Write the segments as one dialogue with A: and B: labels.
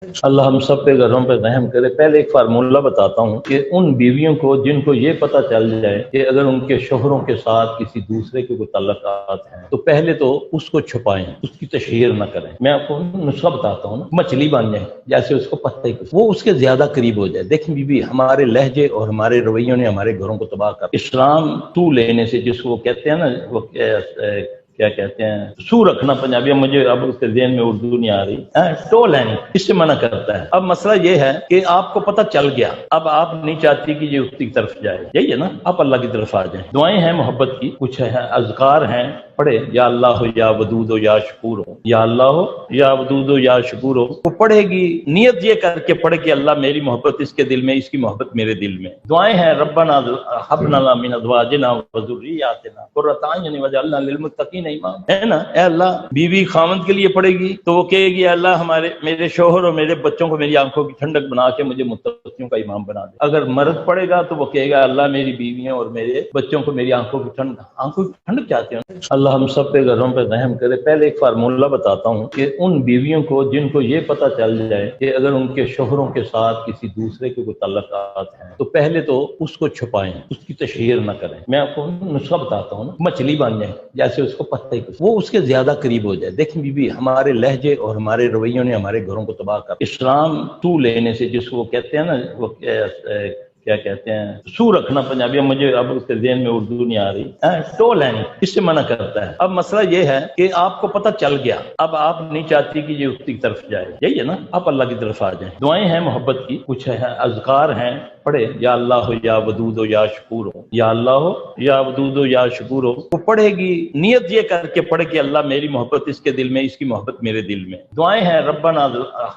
A: اللہ ہم سب کے گھروں پہ رحم کرے۔ پہلے ایک فارمولہ بتاتا ہوں کہ ان بیویوں کو جن کو یہ پتہ چل جائے کہ اگر ان کے شوہروں کے ساتھ کسی دوسرے کے کوئی تعلقات ہیں تو پہلے تو اس کو چھپائیں، اس کی تشہیر نہ کریں۔ میں آپ کو نسخہ بتاتا ہوں نا، مچھلی بن جائیں جیسے اس کو پتہ ہی کچھ، وہ اس کے زیادہ قریب ہو جائے۔ دیکھیں بی بی، ہمارے لہجے اور ہمارے رویوں نے ہمارے گھروں کو تباہ کر۔ اسلام تو لینے سے، جس کو کہتے ہیں نا، وہ کیا کہتے ہیں، سو رکھنا پنجابی، مجھے اب اس کے ذہن میں اردو نہیں آ رہی، ٹو لینی، اس سے منع کرتا ہے۔ اب مسئلہ یہ ہے کہ آپ کو پتہ چل گیا، اب آپ نہیں چاہتی کہ یہ اس کی طرف جائے، یہی ہے نا، آپ اللہ کی طرف آ جائیں۔ دعائیں ہیں محبت کی، کچھ ہے اذکار ہیں، پڑھے یا اللہ ہو یا ودود ہو یا شکور ہو، یا اللہ ہو یا ودود ہو یا شکور ہو، وہ پڑھے گی نیت یہ کر کے پڑھے کہ اللہ میری محبت اس کے دل میں، اس کی محبت میرے دل میں۔ دعائیں ہیں ربنا ہب لنا من ازواجنا وذریاتنا قرۃ اعین واجعلنا للمتقین اماما، ہے نا۔ اے اللہ، بیوی خاوند کے لیے پڑھے گی تو وہ کہے گی اللہ میرے شوہر اور میرے بچوں کو میری آنکھوں کی ٹھنڈک بنا کے مجھے متقیوں کا امام بنا دے۔ اگر مرد پڑھے گا تو وہ کہے گا اللہ میری بیویوں اور میرے بچوں کو میری آنکھوں کی ٹھنڈک چاہتے ہیں۔ اللہ ہم سب کے گھروں پہ رحم کرے۔ پہلے ایک فارمولہ بتاتا ہوں کہ ان بیویوں کو جن کو یہ پتہ چل جائے کہ اگر ان کے شوہروں کے ساتھ کسی دوسرے کے کوئی تعلقات ہیں تو پہلے تو اس کو چھپائیں، اس کی تشہیر نہ کریں۔ میں آپ کو نسخہ بتاتا ہوں نا، مچھلی بن جائیں جیسے اس کو پتہ ہی کچھ، وہ اس کے زیادہ قریب ہو جائے۔ دیکھیں بی بی، ہمارے لہجے اور ہمارے رویوں نے ہمارے گھروں کو تباہ کر۔ اسلام تو لینے سے، جس کو کہتے ہیں نا، وہ کیا کہتے ہیں، سو رکھنا پنجابی، مجھے اب اس کے ذہن میں اردو نہیں آ رہی، ٹو لینی، اس سے منع کرتا ہے۔ اب مسئلہ یہ ہے کہ آپ کو پتہ چل گیا، اب آپ نہیں چاہتی کہ یہ اس کی طرف جائے، یہی ہے نا، آپ اللہ کی طرف آ جائیں۔ دعائیں ہیں محبت کی، کچھ ہے اذکار ہیں، پڑھے یا اللہ ہو یا ودود ہو یا شکور ہو، یا اللہ ہو یا ودود ہو یا شکور ہو، وہ پڑھے گی نیت یہ کر کے پڑھے کہ اللہ میری محبت اس کے دل میں، اس کی محبت میرے دل میں۔ دعائیں ہیں ربنا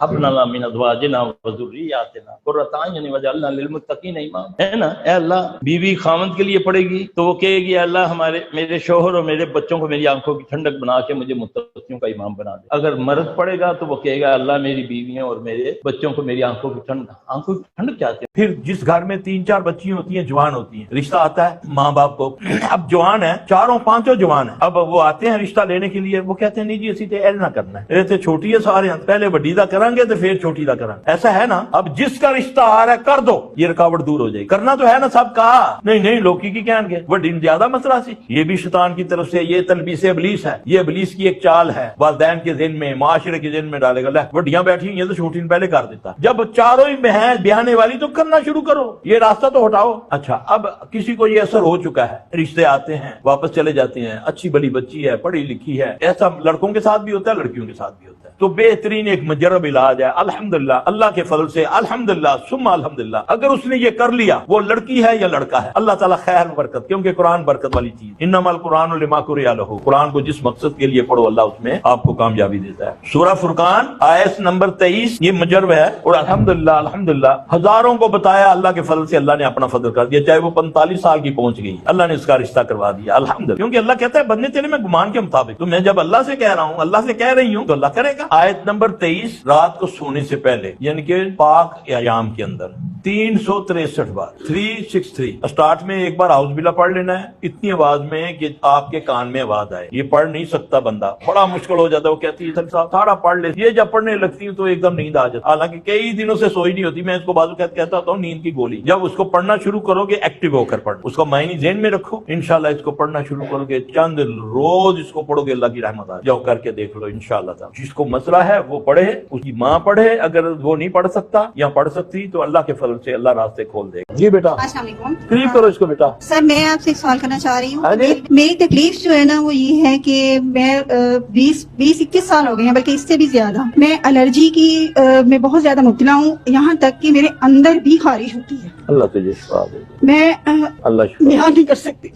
A: ہب لنا من ازواجنا وذریاتنا قرۃ اعین واجعلنا للمتقین اماما، ہے نا۔ اے اللہ، بیوی خاوند کے لیے پڑھے گی تو وہ کہے گی اللہ میرے شوہر اور میرے بچوں کو میری آنکھوں کی ٹھنڈک بنا کے مجھے متقیوں کا امام بنا دے۔ اگر مرد پڑھے گا تو وہ کہے گا اللہ میری بیویوں اور میرے بچوں کو میری آنکھوں کی ٹھنڈک چاہتے ہیں۔
B: پھر جس گھر میں 3-4 بچیاں ہوتی ہیں، جوان ہوتی ہیں، رشتہ آتا ہے ماں باپ کو، اب جوان ہے، 4-5 جوان ہیں، اب وہ آتے ہیں رشتہ لینے کے لیے، وہ کہتے ہیں نہیں جی اسی تے ایل نہ کرنا ہے، یہ تے چھوٹی ہے سارے ہیں، پہلے بڑی دا کریں گے تو پھر چھوٹی دا کریں، ایسا ہے نا۔ اب جس کا رشتہ آ رہا ہے کر دو، یہ رکاوٹ دور ہو جائے گی۔ کرنا تو ہے نا سب کا، نہیں لوکی کی کہیں گے وہ زیادہ مسئلہ سی، یہ بھی شیطان کی طرف سے، یہ تلبیس ابلیس ہے، یہ ابلیس کی ایک چال ہے، والدین کے ذہن میں، معاشرے کے ذہن میں ڈالے گا، لے وڈیاں بیٹھی ہیں تو چھوٹی نے پہلے کر دیتا، جب چاروں ہی ہیں بیانے والی تو کرنا شروع کرو، یہ راستہ تو ہٹاؤ۔ اچھا، اب کسی کو یہ اثر ہو چکا ہے، رشتے آتے ہیں واپس چلے جاتے ہیں، اچھی بڑی بچی ہے، پڑھی لکھی ہے، ایسا لڑکوں کے ساتھ بھی ہوتا ہے، لڑکیوں کے ساتھ بھی ہوتا ہے، تو بہترین ایک مجرب علاج ہے الحمدللہ، اللہ کے فضل سے الحمدللہ ثم الحمدللہ، اگر اس نے یہ کر لیا، وہ لڑکی ہے یا لڑکا ہے، اللہ تعالیٰ خیر برکت، کیونکہ قرآن برکت والی چیز، انما القرآن لما قرئ لہ، قرآن کو جس مقصد کے لیے پڑھو اللہ اس میں آپ کو کامیابی دیتا ہے۔ سورہ فرقان آیت نمبر 23 یہ مجرب ہے، اور الحمدللہ ہزاروں کو بتایا، اللہ کے فضل سے اللہ نے اپنا فضل کر دیا، چاہے وہ 45 سال کی پہنچ گئی، اللہ نے اس کا رشتہ کروا دیا الحمدللہ، کیونکہ اللہ کہتا ہے بندے تیرے میں گمان کے مطابق، تو میں جب اللہ سے کہہ رہا ہوں، اللہ سے کہہ رہی ہوں تو اللہ کرے گا۔ آیت نمبر 23 رات کو سونے سے پہلے، یعنی کہ پاک ایام کے اندر 363 بار 363 اسٹارٹ میں ایک بار اعوذ باللہ پڑھ لینا ہے اتنی آواز میں کہ آپ کے کان میں آواز آئے، یہ پڑھ نہیں سکتا بندہ، بڑا مشکل ہو جاتا ہے، وہ کہتی ہے صاحب تھوڑا پڑھ لے، یہ جب پڑھنے لگتی ہوں تو ایک دم نیند آ جاتی، حالانکہ کئی دنوں سے سوئی نہیں ہوتی، میں اس کو بازو کہتا ہوتا ہوں نیند کی گولی، جب اس کو پڑھنا شروع کرو گے ایکٹیو ہو کر پڑھ، اس کو معنی ذہن میں رکھو، انشاءاللہ اس کو پڑھنا شروع کرو گے، چند روز اس کو پڑھو گے اللہ کی رحمت آ جاؤ، کر کے دیکھ لو انشاءاللہ تعالی۔ جس کو مسئلہ ہے وہ پڑھے، اس کی ماں پڑھے، اگر وہ نہیں پڑھ سکتا یا پڑھ سکتی تو اللہ کے فضل سے اللہ راستے کھول دے گا۔ جی بیٹا
C: السلام علیکم،
B: قریب کرو اس کو بیٹا۔
C: سر میں آپ سے ایک سوال کرنا چاہ رہی ہوں۔
B: ہاں جی۔
C: میری تکلیف جو ہے نا وہ یہ ہے کہ میں 20-21 سال ہو گئے ہیں، بلکہ اس سے بھی زیادہ، میں الرجی کی میں بہت زیادہ مبتلا ہوں، یہاں تک کہ میرے اندر بھی خارش ہوتی ہے،
B: اللہ تجھے شفا دے،
C: میں
B: اللہ شفا۔
C: بیان نہیں کر سکتی۔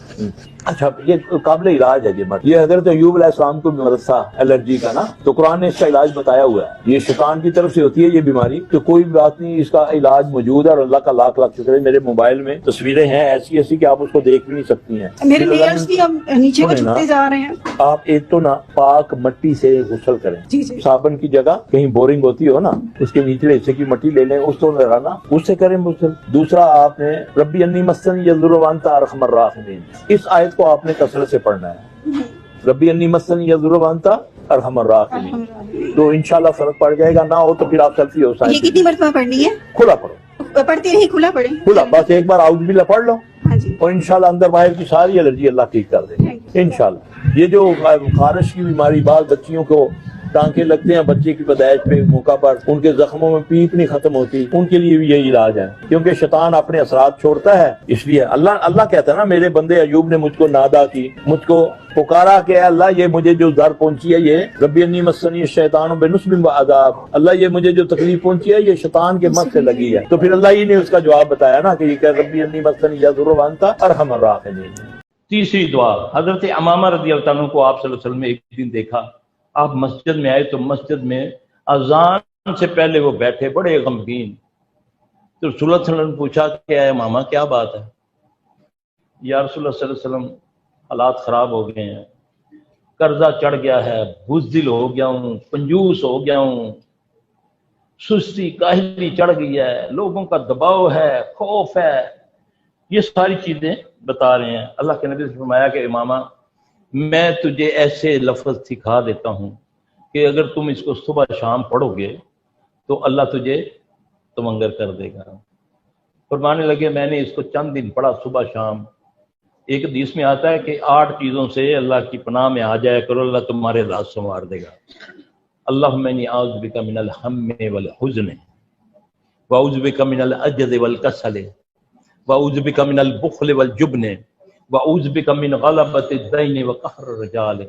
B: اچھا، یہ قابل علاج ہے یہ حضرت ایوب علیہ السلام کو مرض تھا الرجی کا نا، تو قرآن نے اس کا علاج بتایا ہوا ہے، یہ شیطان کی طرف سے ہوتی ہے یہ بیماری، تو کوئی بات نہیں، اس کا علاج موجود ہے، اور اللہ کا لاکھ لاکھ شکر ہے، میرے موبائل میں تصویریں ہیں ایسی ایسی کہ آپ اس کو دیکھ بھی نہیں سکتی ہیں،
C: میرے نیلز بھی اب نیچے کو جھکتے جا رہے ہیں۔
B: آپ ایک تو نا پاک مٹی سے غسل کریں،
C: جی جی،
B: صابن کی جگہ کہیں بورنگ ہوتی ہو نا، اس کے نچلے حصے کی مٹی لے لیں، اس کو لگانا، اس سے کریں غسل۔ دوسرا آپ نے ربی انی مسنی الضر وانت ارحم الراحمین، اس آیت کو آپ نے کثرت سے پڑھنا ہے، ربی انی مسنی الضر وانت ارحم الراحمین، تو انشاءاللہ فرق پڑ جائے گا، نہ ہو تو پھر آپ سیلفی ہو
C: یہ
B: سائیں
C: کتنی مرتبہ پڑھنی ہے؟
B: کھلا پڑھو،
C: پڑھتے رہے کھلا پڑھیں؟
B: کھلا، بس ایک بار اعوذ باللہ پڑھ لو
C: ہاں جی،
B: اور انشاءاللہ اندر باہر کی ساری الرجی اللہ ٹھیک کر دے گا انشاءاللہ۔ یہ جو خارش کی بیماری، بعض بچیوں کو ٹانکے لگتے ہیں بچے کی پیدائش پہ موقع پر، ان کے زخموں میں پیپ نہیں ختم ہوتی، ان کے لیے بھی یہی علاج ہے، کیونکہ شیطان اپنے اثرات چھوڑتا ہے۔ اس لیے اللہ کہتا ہے نا، میرے بندے ایوب نے مجھ کو نادا کی، مجھ کو پکارا کہ اے اللہ یہ مجھے جو ضرر پہنچی ہے، یہ ربی انی مسنی الشیطان بنصب وعذاب، اللہ یہ مجھے جو تکلیف پہنچی ہے یہ شیطان کے مس سے لگی ہے۔ تو پھر اللہ ہی نے اس کا جواب بتایا نا کہ یہ کہ ربی انی مسنی الضر وانت ارحم الراحمین۔
A: تیسری دعا، حضرت امامہ رضی اللہ عنہ کو آپ صلی اللہ علیہ وسلم نے ایک دن دیکھا، آپ مسجد میں آئے تو مسجد میں اذان سے پہلے وہ بیٹھے بڑے غمگین۔ تو رسول اللہ صلی اللہ علیہ وسلم نے پوچھا کہ اے امامہ کیا بات ہے؟ یا رسول اللہ صلی اللہ علیہ وسلم حالات خراب ہو گئے ہیں، قرضہ چڑھ گیا ہے، بزدل ہو گیا ہوں، کنجوس ہو گیا ہوں، سستی کاہلی چڑھ گئی ہے، لوگوں کا دباؤ ہے، خوف ہے، یہ ساری چیزیں بتا رہے ہیں۔ اللہ کے نبی نے فرمایا کہ امامہ میں تجھے ایسے لفظ سکھا دیتا ہوں کہ اگر تم اس کو صبح شام پڑھو گے تو اللہ تجھے تمنگر کر دے گا۔ فرمانے لگے میں نے اس کو چند دن پڑھا صبح شام۔ ایک حدیث میں آتا ہے کہ 8 چیزوں سے اللہ کی پناہ میں آ جایا کرو، اللہ تمہارے راز سنوار دے گا۔ اللہم انی اعوذ بک من الہم والحزن، واعوذ بک من العجز والکسل، واعوذ بک من البخل والجبن، واعوذ بک من غلبۃ الدین وقہر الرجال۔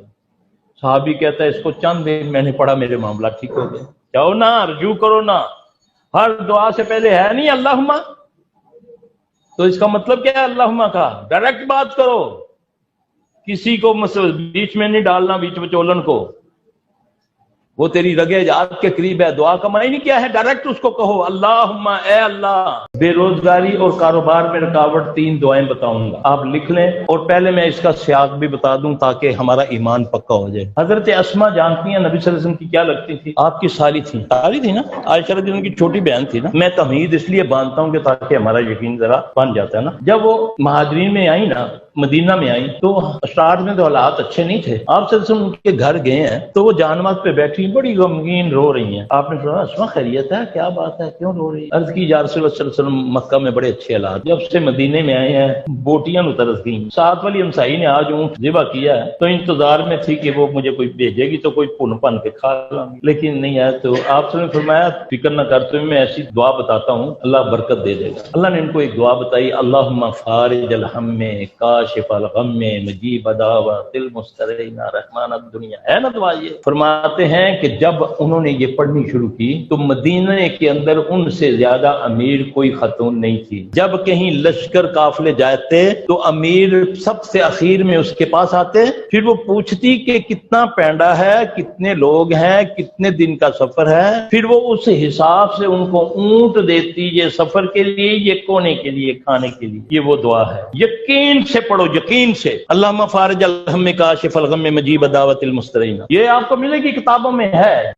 A: صحابی کہتا ہے اس کو چند دن میں نے پڑھا میرے معاملہ ٹھیک ہو گئے۔ جاؤ نا، رجوع کرو نا، ہر دعا سے پہلے ہے نہیں اللہم، تو اس کا مطلب کیا ہے اللہم کا؟ ڈائریکٹ بات کرو، کسی کو بیچ میں نہیں ڈالنا، بیچ بچولن کو، وہ تیری رگے جات کے قریب ہے، دعا کا معنی کیا ہے؟ ڈائریکٹ اس کو کہو اللہم اے اللہ۔ بے روزگاری اور کاروبار میں رکاوٹ 3 دعائیں بتاؤں گا، آپ لکھ لیں، اور پہلے میں اس کا سیاق بھی بتا دوں تاکہ ہمارا ایمان پکا ہو جائے۔ حضرت اسما جانتی ہیں نبی صلی اللہ علیہ وسلم کی کیا لگتی تھی؟ آپ کی ساری تھی نا، عائشہ رضی اللہ عنہ کی چھوٹی بہن تھی نا۔ میں تمہید اس لیے باندھتا ہوں کہ تاکہ ہمارا یقین ذرا بن جاتا ہے نا۔ جب وہ مہاجرین میں آئی نا، مدینہ میں آئی، تو اسٹارٹ میں تو حالات اچھے نہیں تھے۔ آپ صلی اللہ علیہ وسلم ان کے گھر گئے ہیں تو وہ جانماز پہ بیٹھی بڑی غمگین رو رہی ہیں۔ آپ نے سنا اسما خیریت ہے؟ کیا بات ہے، کیوں رو رہی ہے؟ عرض کی یا رسول اللہ صلی اللہ علیہ وسلم مکہ میں بڑے اچھے حالات، جب سے مدینے میں آئے ہیں بوٹیاں اترس گئیں، ساتھ والی ہمسائی نے آج اونٹ ذبح کیا ہے تو انتظار میں تھی کہ وہ مجھے کوئی بھیجے گی تو کوئی پن پن کے کھا لوں گی، لیکن نہیں آیا۔ تو آپ نے فرمایا فکر نہ کر، تمہیں میں ایسی دعا بتاتا ہوں اللہ برکت دے دے گا۔ اللہ نے ان کو ایک دعا بتائی، اللہم فارج الہم کاشف الغم مجیب دعوات المسترین رحمان الدنیا، ہے نا دعا یہ؟ فرماتے ہیں کہ جب انہوں نے یہ پڑھنی شروع کی تو مدینہ کے اندر ان سے زیادہ امیر کوئی خاتون نہیں تھی۔ جب کہیں لشکر قافلے جاتے تو امیر سب سے اخیر میں اس کے پاس آتے، پھر وہ پوچھتی کہ کتنا پینڈا ہے، کتنے لوگ ہیں، کتنے دن کا سفر ہے، پھر وہ اس حساب سے ان کو اونٹ دیتی، یہ سفر کے لیے، یہ کونے کے لیے، کھانے کے لیے۔ یہ وہ دعا ہے، یقین سے پڑھو، یقین سے، اللہم فارج الہم کاشف الغم مجیب دعوت المسترین۔ یہ آپ کو ملے گی، کتابوں میں ہے۔